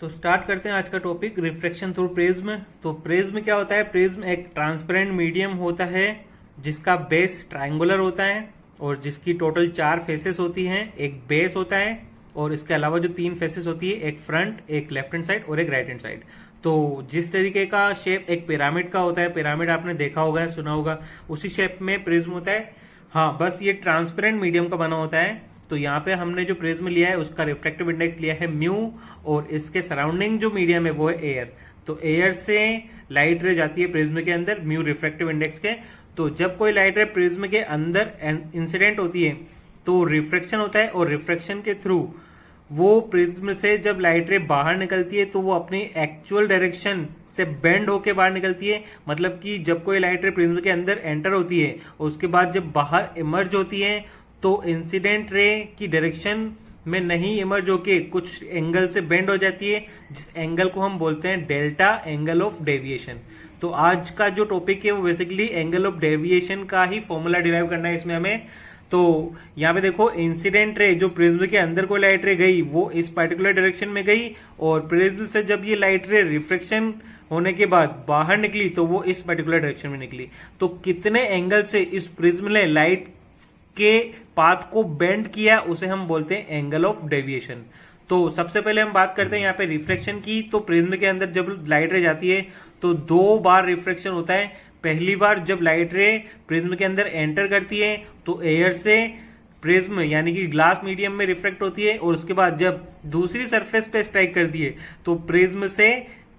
तो स्टार्ट करते हैं आज का टॉपिक रिफ्लेक्शन थ्रू प्रिज्म। तो प्रिज्म क्या होता है? प्रिज्म एक ट्रांसपेरेंट मीडियम होता है जिसका बेस ट्रायंगुलर होता है और जिसकी टोटल 4 फेसेस होती हैं। एक बेस होता है और इसके अलावा जो 3 फेसेस होती है, एक फ्रंट, एक लेफ्ट हैंड साइड और एक राइट हैंड साइड। तो जिस तरीके का शेप एक पिरामिड का होता है, पिरामिड आपने देखा होगा, सुना होगा, उसी शेप में प्रिज्म होता है। हाँ, बस ये ट्रांसपेरेंट मीडियम का बना होता है। तो यहाँ पे हमने जो प्रिज्म लिया है उसका रिफ्रैक्टिव इंडेक्स लिया है म्यू, और इसके सराउंडिंग जो मीडियम है वो है एयर। तो एयर से लाइट रे जाती है प्रिज्म के अंदर म्यू रिफ्रैक्टिव इंडेक्स के। तो जब कोई लाइट रे प्रिज्म के अंदर इंसिडेंट होती है तो रिफ्रैक्शन होता है, और रिफ्रैक्शन के थ्रू वो प्रिज्म से जब लाइट रे बाहर निकलती है तो वो अपनी एक्चुअल डायरेक्शन से बेंड होके बाहर निकलती है। मतलब कि जब कोई लाइट रे प्रिज्म के अंदर एंटर होती है और उसके बाद जब बाहर इमर्ज होती है तो इंसिडेंट रे की डायरेक्शन में नहीं इमर्ज होके कुछ एंगल से बेंड हो जाती है, जिस एंगल को हम बोलते हैं डेल्टा एंगल ऑफ डेविएशन। तो आज का जो टॉपिक है वो बेसिकली एंगल ऑफ डेविएशन का ही फॉर्मूला डिराइव करना है इसमें हमें। तो यहाँ पे देखो, इंसिडेंट रे जो प्रिज्म के अंदर कोई लाइट रे गई वो इस पर्टिकुलर डायरेक्शन में गई, और प्रिज्म से जब ये लाइट रे रिफ्लेक्शन होने के बाद बाहर निकली तो वो इस पर्टिकुलर डायरेक्शन में निकली। तो कितने एंगल से इस प्रिज्म ने लाइट के पाथ को बेंड किया उसे हम बोलते हैं एंगल ऑफ डेविएशन। तो सबसे पहले हम बात करते हैं यहाँ पे रिफ्लेक्शन की। तो प्रिज्म के अंदर जब लाइट रे जाती है तो 2 बार रिफ्लेक्शन होता है। पहली बार जब लाइट रे प्रिज्म के अंदर एंटर करती है तो एयर से प्रिज्म यानी कि ग्लास मीडियम में रिफ्लेक्ट होती है, और उसके बाद जब दूसरी सरफेस पे स्ट्राइक करती है तो प्रिज्म से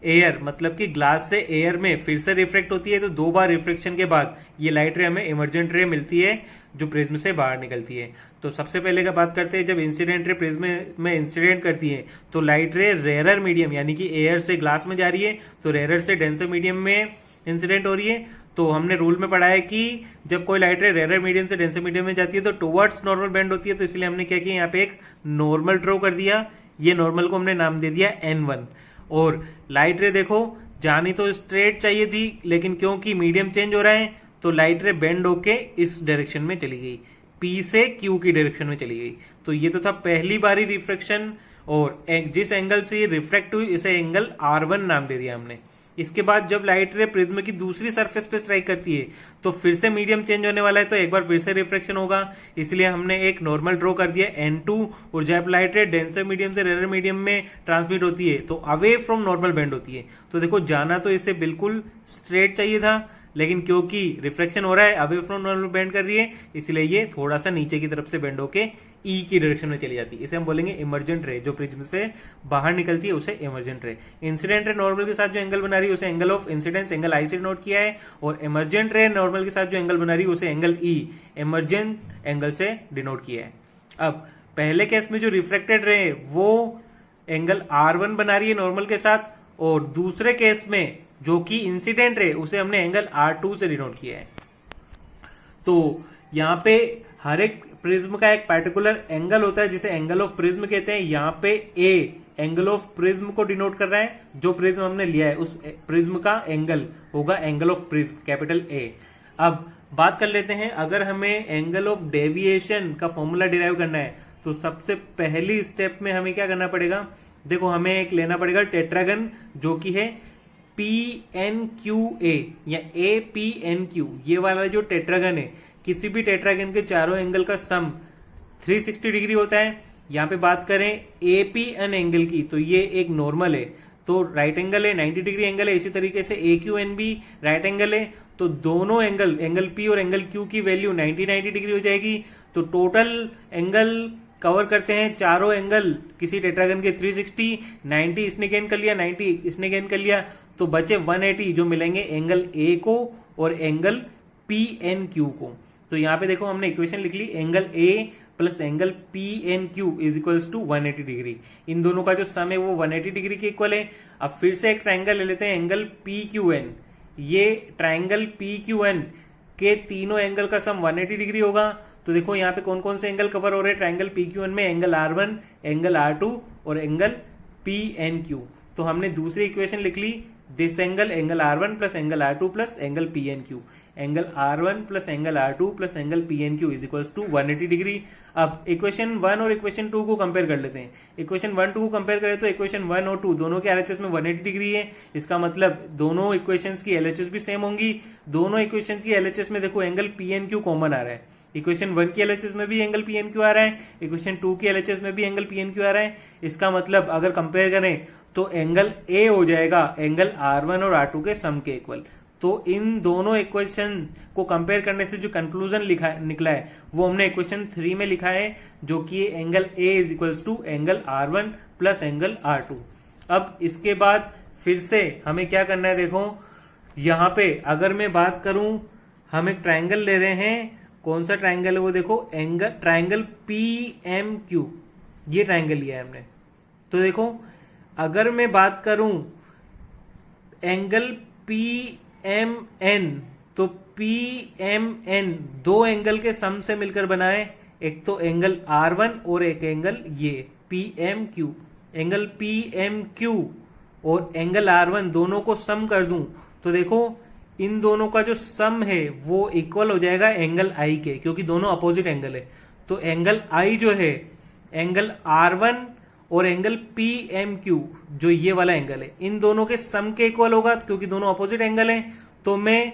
एयर, मतलब कि ग्लास से एयर में फिर से रिफ्लेक्ट होती है। तो 2 बार रिफ्लेक्शन के बाद ये लाइट रे हमें इमर्जेंट रे मिलती है जो प्रिज्म से बाहर निकलती है। तो सबसे पहले का बात करते हैं, जब इंसिडेंट रे प्रिज्म में इंसिडेंट करती है तो लाइट रे रेयर मीडियम यानी कि एयर से ग्लास में जा रही है, तो रेयर से डेंसर मीडियम में इंसिडेंट हो रही है। तो हमने रूल में पढ़ा है कि जब कोई लाइट रे रेयर मीडियम से डेंसर मीडियम में जाती है तो टुवर्ड्स नॉर्मल बेंड होती है। तो इसलिए हमने क्या किया, यहाँ पे एक नॉर्मल ड्रॉ कर दिया। ये नॉर्मल को हमने नाम दे दिया N1। और लाइट रे देखो, जानी तो स्ट्रेट चाहिए थी, लेकिन क्योंकि मीडियम चेंज हो रहा है तो लाइट रे बेंड होके इस डायरेक्शन में चली गई, P से Q की डायरेक्शन में चली गई। तो ये तो था पहली बारी रिफ्लेक्शन, और जिस एंगल से ये रिफ्लेक्ट हुई इसे एंगल R1 नाम दे दिया हमने। इसके बाद जब लाइट रे प्रिज्म की दूसरी सरफेस पे स्ट्राइक करती है तो फिर से मीडियम चेंज होने वाला है, तो एक बार फिर से रिफ्लेक्शन होगा, इसलिए हमने एक नॉर्मल ड्रॉ कर दिया N2। और जब लाइट रे डेंसर मीडियम से रेयर मीडियम में ट्रांसमिट होती है तो अवे फ्रॉम नॉर्मल बेंड होती है। तो देखो, जाना तो इसे बिल्कुल स्ट्रेट चाहिए था, लेकिन क्योंकि रिफ्लेक्शन हो रहा है, अवे फ्रॉम नॉर्मल बेंड कर रही है, इसलिए ये थोड़ा सा नीचे की तरफ से बेंड होके ई की डायरेक्शन में चली जाती है। इसे हम बोलेंगे इमर्जेंट रे। जो प्रिज्म से बाहर निकलती है उसे इमर्जेंट रे। इंसिडेंट रे नॉर्मल के साथ जो एंगल बना रही है उसे एंगल ऑफ इंसिडेंस एंगल आई से नोट किया है, और इमर्जेंट रे नॉर्मल के साथ जो एंगल बना रही है उसे एंगल ई इमर्जेंट एंगल से डिनोट किया है। अब पहले केस में जो रिफ्लेक्टेड रे वो एंगल R1 बना रही है नॉर्मल के साथ, और दूसरे केस में जो कि इंसिडेंट रे उसे हमने एंगल R2 से डिनोट किया है। तो यहाँ पे हर एक प्रिज्म का एक पर्टिकुलर एंगल होता है जिसे एंगल ऑफ प्रिज्म कहते हैं। यहाँ पे ए एंगल ऑफ प्रिज्म को डिनोट कर रहा है, जो प्रिज्म हमने लिया है उस प्रिज्म का एंगल होगा angle of prism, capital A. अब बात कर लेते हैं, अगर हमें एंगल ऑफ डेविएशन का फॉर्मूला डिराइव करना है तो सबसे पहली स्टेप में हमें क्या करना पड़ेगा। देखो, हमें एक लेना पड़ेगा टेट्रागन जो कि है PNQA या APNQ। ये वाला जो टेट्रागन है, किसी भी टेट्रागन के चारों एंगल का सम 360 डिग्री होता है। यहाँ पे बात करें APN एंगल की तो ये एक नॉर्मल है, तो राइट एंगल है, 90 डिग्री एंगल है। इसी तरीके से AQN भी राइट एंगल है, तो दोनों एंगल P और एंगल Q की वैल्यू 90 डिग्री हो जाएगी। तो टोटल एंगल कवर करते हैं चारों एंगल किसी टेट्रागन के 360, 90 इसने गेन कर लिया, 90 इसने गेन कर लिया, तो बचे 180 जो मिलेंगे एंगल A को और एंगल PNQ को। तो यहाँ पे देखो, हमने इक्वेशन लिख ली, angle A plus angle PNQ is equals to 180 degree. इन दोनों का जो सम है वो 180 डिग्री के इक्वल है। अब फिर से एक ट्राइंगल ले लेते हैं, एंगल PQN। ये ट्राइंगल PQN के तीनों एंगल का सम 180 डिग्री होगा। तो देखो यहाँ पे कौन कौन से एंगल कवर हो रहे हैं ट्राइंगल PQN में, एंगल R1, एंगल R2 और एंगल PNQ। तो हमने दूसरी इक्वेशन लिख ली this angle R1 plus angle R2 plus angle PNQ, angle R1 plus angle R2 plus angle PNQ is equals to 180 degree. अब इक्वेशन 1 और equation 2 को कंपेयर कर लेते हैं। इक्वेशन 1 2 को कंपेयर करें तो इक्वेशन 1 और 2 दोनों के LHS में 180 डिग्री है। इसका मतलब दोनों इक्वेशंस की LHS भी सेम होंगी। दोनों इक्वेशंस की LHS में देखो एंगल PNQ कॉमन आ रहा है। इक्वेशन 1 की LHS में भी एंगल PNQ आ रहा है, इक्वेशन 2 की LHS में भी एंगल PNQ आ रहा है। इसका मतलब अगर कंपेयर करें तो एंगल A हो जाएगा एंगल R1 और R2 के सम के इक्वल। तो इन दोनों इक्वेशन को कंपेयर करने से जो कंक्लूजन निकला है वो हमने इक्वेशन 3 में लिखा है, जो कि angle A is equals to angle R1 plus angle R2। अब इसके बाद फिर से हमें क्या करना है, देखो यहां पे अगर मैं बात करूं, हम एक ट्राइंगल ले रहे हैं। कौन सा ट्राइंगल है वो देखो, ट्राइंगल PMQ, ये ट्राइंगल लिया है हमने। तो देखो अगर मैं बात करूं एंगल PMN, तो PMN दो एंगल के सम से मिलकर बना है, एक तो एंगल R1 और एक एंगल ये PMQ। एंगल PMQ और एंगल R1 दोनों को सम कर दूं तो देखो इन दोनों का जो सम है वो इक्वल हो जाएगा एंगल I के, क्योंकि दोनों अपोजिट एंगल है। तो एंगल I जो है एंगल R1 और एंगल PMQ जो ये वाला एंगल है, इन दोनों के सम के इक्वल होगा क्योंकि दोनों अपोजिट एंगल हैं। तो मैं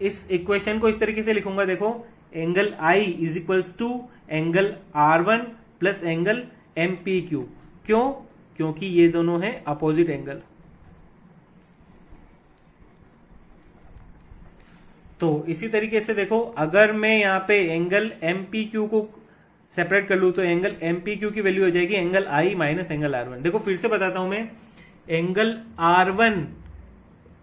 इस इक्वेशन को इस तरीके से लिखूंगा, देखो angle I is equals to angle R1 plus angle MPQ। क्यों? क्योंकि ये दोनों हैं अपोजिट एंगल। तो इसी तरीके से देखो अगर मैं यहाँ पे एंगल MPQ को सेपरेट कर लूं तो एंगल MPQ की वैल्यू हो जाएगी angle I minus angle R1। देखो फिर से बताता हूं मैं, एंगल R1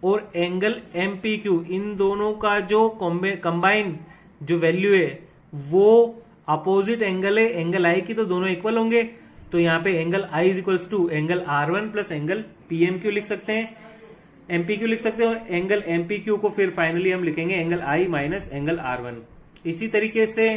और एंगल MPQ इन दोनों का जो कंबाइन जो वैल्यू है वो अपोजिट एंगल है एंगल I की, तो दोनों इक्वल होंगे। तो यहाँ पे angle I is equals to angle R1 plus angle PMQ लिख सकते हैं, MPQ लिख सकते हैं, और एंगल MPQ को फिर फाइनली हम लिखेंगे angle I minus angle R1। इसी तरीके से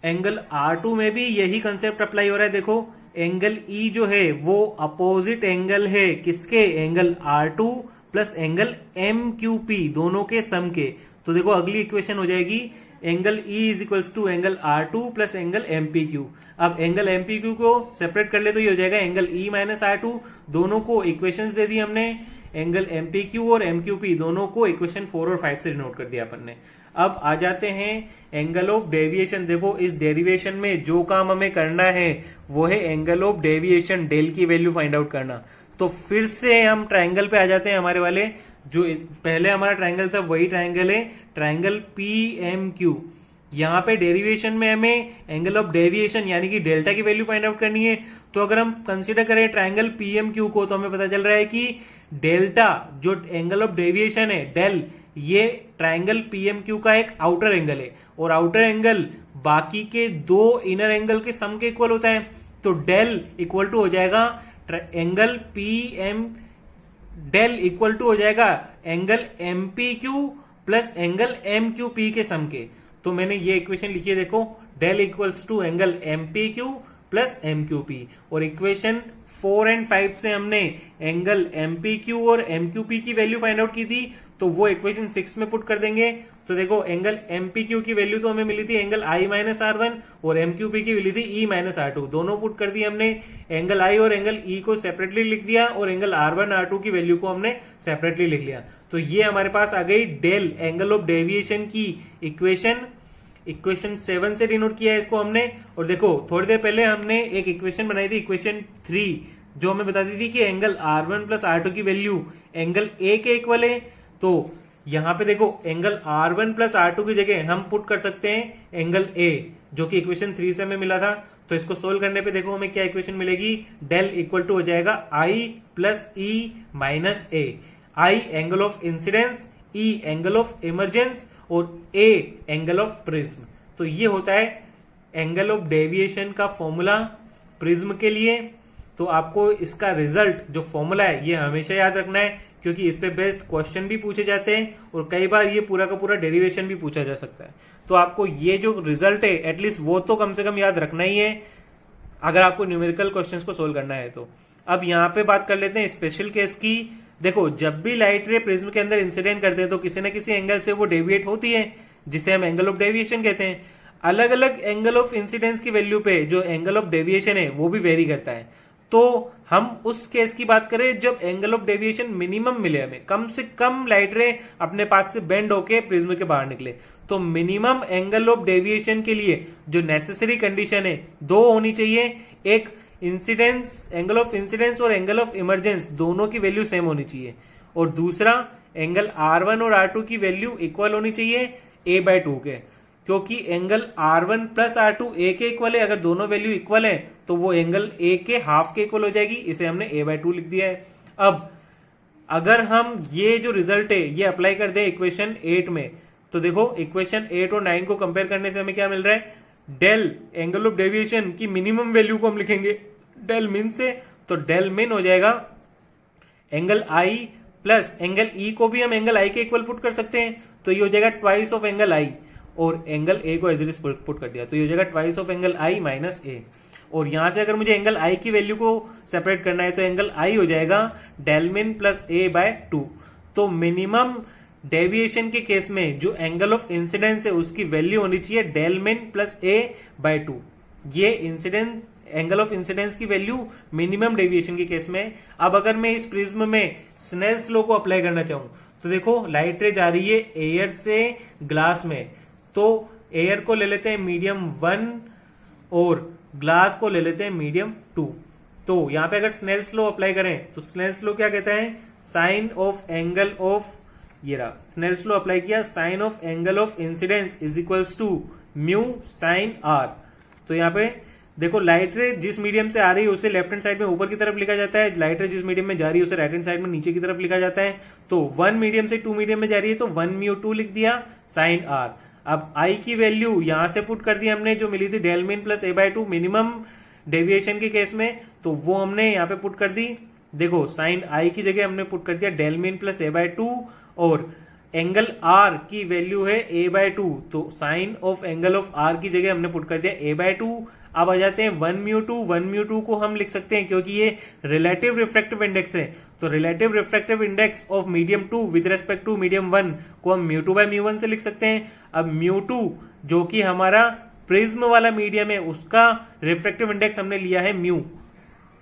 एंगल R2 में भी यही कंसेप्ट अप्लाई हो रहा है। देखो एंगल E जो है वो अपोजिट एंगल है किसके, angle R2 plus angle MQP दोनों के सम के। तो देखो अगली इक्वेशन हो जाएगी angle E is equals to angle R2 plus angle MPQ। अब एंगल MPQ को सेपरेट कर ले तो ये हो जाएगा एंगल E माइनस R2। दोनों को इक्वेशंस दे दी हमने, एंगल MPQ और MQP दोनों को इक्वेशन 4 और 5 से डिनोट कर दिया अपन ने। अब आ जाते हैं एंगल ऑफ डेविएशन। देखो इस डेरिवेशन में जो काम हमें करना है वो है एंगल ऑफ डेविएशन, डेल की वैल्यू फाइंड आउट करना। तो फिर से हम ट्राइंगल पे आ जाते हैं, हमारे वाले जो पहले हमारा ट्राइंगल था वही ट्राइंगल है, ट्राइंगल PMQ। यहाँ पे डेरिवेशन में हमें एंगल ऑफ डेविएशन यानी कि डेल्टा की वैल्यू फाइंड आउट करनी है। तो अगर हम कंसीडर करें ट्राइंगल PMQ को तो हमें पता चल रहा है कि डेल्टा जो एंगल ऑफ डेविएशन है डेल, ये ट्राइंगल PMQ का एक आउटर एंगल है और आउटर एंगल बाकी के दो इनर एंगल के सम के इक्वल होता है। तो डेल इक्वल टू हो जाएगा angle PM, del equal to हो जाएगा angle MPQ plus angle MQP के सम के। तो मैंने ये इक्वेशन लिखी है, देखो del equals to angle MPQ plus MQP, और इक्वेशन 4 और 5 से हमने एंगल MPQ और MQP की वैल्यू फाइंड आउट की थी, तो वो इक्वेशन 6 में पुट कर देंगे। तो देखो एंगल MPQ की वैल्यू तो हमें मिली थी एंगल I माइनस R1 और MQP की मिली थी E माइनस R2, दोनों पुट कर दिए हमने। एंगल I और एंगल E को सेपरेटली लिख दिया और एंगल R1 R2 की वैल्यू को हमने सेपरेटली लिख लिया। तो ये हमारे पास आ गई डेल एंगल ऑफ डेविएशन की इक्वेशन 7 से डिनोट किया है इसको हमने। और देखो थोड़ी देर पहले हमने एक इक्वेशन बनाई थी, इक्वेशन 3, जो हमें बताती थी कि एंगल R1 प्लस R2 की वैल्यू एंगल A के इक्वल है। तो यहां पे देखो एंगल R1 प्लस R2 की जगह हम पुट कर सकते हैं एंगल A, जो कि इक्वेशन 3 से हमें मिला था। तो इसको सोल्व करने पे देखो हमें क्या इक्वेशन मिलेगी, डेल इक्वल टू हो जाएगा I plus E minus A। I angle of incidence, E angle of emergence और A एंगल ऑफ प्रिज्म। तो ये होता है एंगल ऑफ डेविएशन का फॉर्मूला प्रिज्म के लिए। तो आपको इसका रिजल्ट जो फॉर्मूला है ये हमेशा याद रखना है, क्योंकि इस पे बेस्ड क्वेश्चन भी पूछे जाते हैं और कई बार ये पूरा का पूरा डेरिवेशन भी पूछा जा सकता है। तो आपको ये जो रिजल्ट है एटलीस्ट वो तो कम से कम याद रखना ही है अगर आपको न्यूमेरिकल क्वेश्चंस को सोल्व करना है। तो अब यहाँ पे बात कर लेते हैं स्पेशल केस की। देखो जब भी लाइट रे प्रिज्म के अंदर इंसिडेंट करते हैं तो किसी न किसी एंगल से वो डेविएट होती है, जिसे हम एंगल ऑफ डेविएशन कहते हैं। अलग अलग एंगल ऑफ इंसिडेंस की वैल्यू पे जो एंगल ऑफ डेविएशन है वो भी वेरी करता है। तो हम उस केस की बात करें जब एंगल ऑफ डेविएशन मिनिमम मिले, हमें कम से कम लाइट रे अपने पास से बेंड होके प्रिज्म के बाहर निकले, तो मिनिमम एंगल ऑफ डेविएशन के लिए जो नेसेसरी कंडीशन है दो होनी चाहिए। एक इंसिडेंस, एंगल ऑफ इंसिडेंस और एंगल ऑफ इमरजेंस दोनों की वैल्यू सेम होनी चाहिए, और दूसरा एंगल R1 और R2 की वैल्यू इक्वल होनी चाहिए a/2 के, क्योंकि angle R1 plus R2 a के इक्वल है। अगर दोनों वैल्यू इक्वल है तो वो एंगल a के हाफ के इक्वल हो जाएगी, इसे हमने a/2 लिख दिया है। अब अगर हम ये जो रिजल्ट है ये अप्लाई कर दें इक्वेशन 8 में, तो देखो इक्वेशन 8 और 9 को कंपेयर करने से हमें क्या मिल रहा है, डेल एंगल ऑफ डेविएशन की मिनिमम वैल्यू को हम लिखेंगे डेल मिन से, तो डेल मिन हो जाएगा angle I plus angle E को भी हम एंगल I के इक्वल पुट कर सकते हैं, तो ये हो जाएगा ट्वाइस ऑफ एंगल I, और एंगल A को एज इट इज पुट कर दिया तो ये हो जाएगा twice of angle I minus A। और यहां से अगर मुझे एंगल I की वैल्यू को सेपरेट करना है तो एंगल I हो जाएगा डेल मिन प्लस A/2। तो मिनिमम डेविएशन के केस में जो एंगल ऑफ इंसिडेंस है उसकी वैल्यू होनी चाहिए डेल मिन प्लस A/2। ये इंसिडेंट एंगल ऑफ इंसिडेंस की वैल्यू मिनिमम डेविएशन के केस में। अब अगर मैं इस प्रिज्म में स्नेल्स लॉ को अप्लाई करना चाहूं तो देखो लाइट रे जा रही है एयर से ग्लास में, तो एयर को ले लेते हैं मीडियम 1 और ग्लास को ले लेते हैं मीडियम 2। तो यहां पे अगर स्नेल्स लॉ अप्लाई करें तो स्नेल्स लॉ क्या कहता है, साइन ऑफ एंगल ऑफ, ये रहा स्नेल्स लॉ अप्लाई किया, sine of angle of incidence is equals to mu sine R. तो यहाँ पे देखो लाइट रे जिस मीडियम से आ रही है उसे लेफ्ट हैंड साइड में ऊपर की तरफ लिखा जाता है, लाइट रे जिस मीडियम में जा रही है उसे राइट हैंड साइड में नीचे की तरफ लिखा जाता है। तो 1 मीडियम से 2 मीडियम में जा रही है तो 1 म्यू 2 लिख दिया साइन आर। अब I की वैल्यू यहां से पुट कर दी हमने जो मिली थी del min plus A/2 minimum deviation के केस में, तो वो हमने यहाँ पे पुट कर दी। देखो साइन I की जगह हमने पुट कर दिया डेल मिन प्लस A/2, और एंगल R की वैल्यू है A/2, तो sine of angle of R की जगह हमने पुट कर दिया A/2। अब आ जाते हैं 1 म्यू 2। 1 म्यू 2 को हम लिख सकते हैं क्योंकि ये रिलेटिव रिफ्रैक्टिव इंडेक्स है, तो relative refractive index of medium 2 with respect to medium 1 को हम म्यू 2 बाय म्यू 1 से लिख सकते हैं। अब म्यू 2 जो कि हमारा प्रिज्म वाला मीडियम है उसका रिफ्रैक्टिव इंडेक्स हमने लिया है म्यू।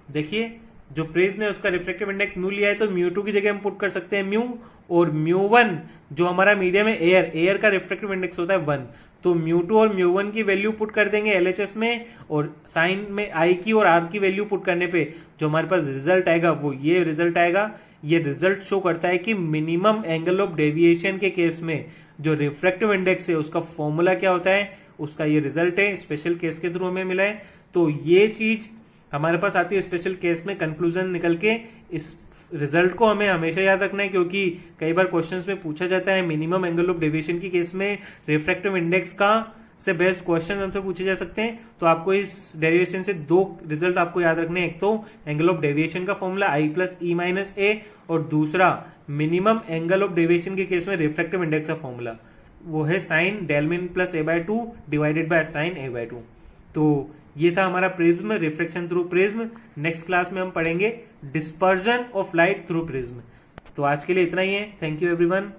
देखिए जो प्रिज्म है उसका रिफ्रैक्टिव इंडेक्स म्यू लिया है, तो म्यू 2 की जगह हम पुट कर सकते हैं म्यू, और म्यू 1 जो हमारा मीडियम है एयर, एयर का रिफ्रैक्टिव इंडेक्स होता है 1, तो म्यू 2 और म्यू 1 की वैल्यू पुट कर देंगे एलएचएस में, और साइन में I की और R की वैल्यू पुट करने पे जो हमारे पास रिजल्ट आएगा वो ये रिजल्ट आएगा। ये रिजल्ट शो करता है कि मिनिमम एंगल ऑफ डेविएशन के केस में जो रिफ्रैक्टिव इंडेक्स है उसका फॉर्मूला क्या होता है, उसका ये रिजल्ट है, स्पेशल केस के थ्रू हमें मिला है। तो ये चीज हमारे पास आती है स्पेशल केस में कंक्लूजन निकल के। इस रिजल्ट को हमें हमेशा याद रखना है क्योंकि कई बार क्वेश्चंस में पूछा जाता है मिनिमम एंगल ऑफ डेविएशन की केस में रिफ्रैक्टिव इंडेक्स का से बेस्ट क्वेश्चन हमसे पूछे जा सकते हैं। तो आपको इस डेरिवेशन से दो रिजल्ट आपको याद रखने हैं, एक तो एंगल ऑफ डेविएशन का formula I plus E minus A, और दूसरा मिनिमम एंगल ऑफ डेविएशन के केस में रिफ्रैक्टिव इंडेक्स का फॉर्मूला वो है sine del min plus A/2 divided by sine A/2। तो ये था हमारा prism, reflection through prism. Next class में हम पढ़ेंगे dispersion of light through prism. तो आज के लिए इतना ही है। Thank you everyone.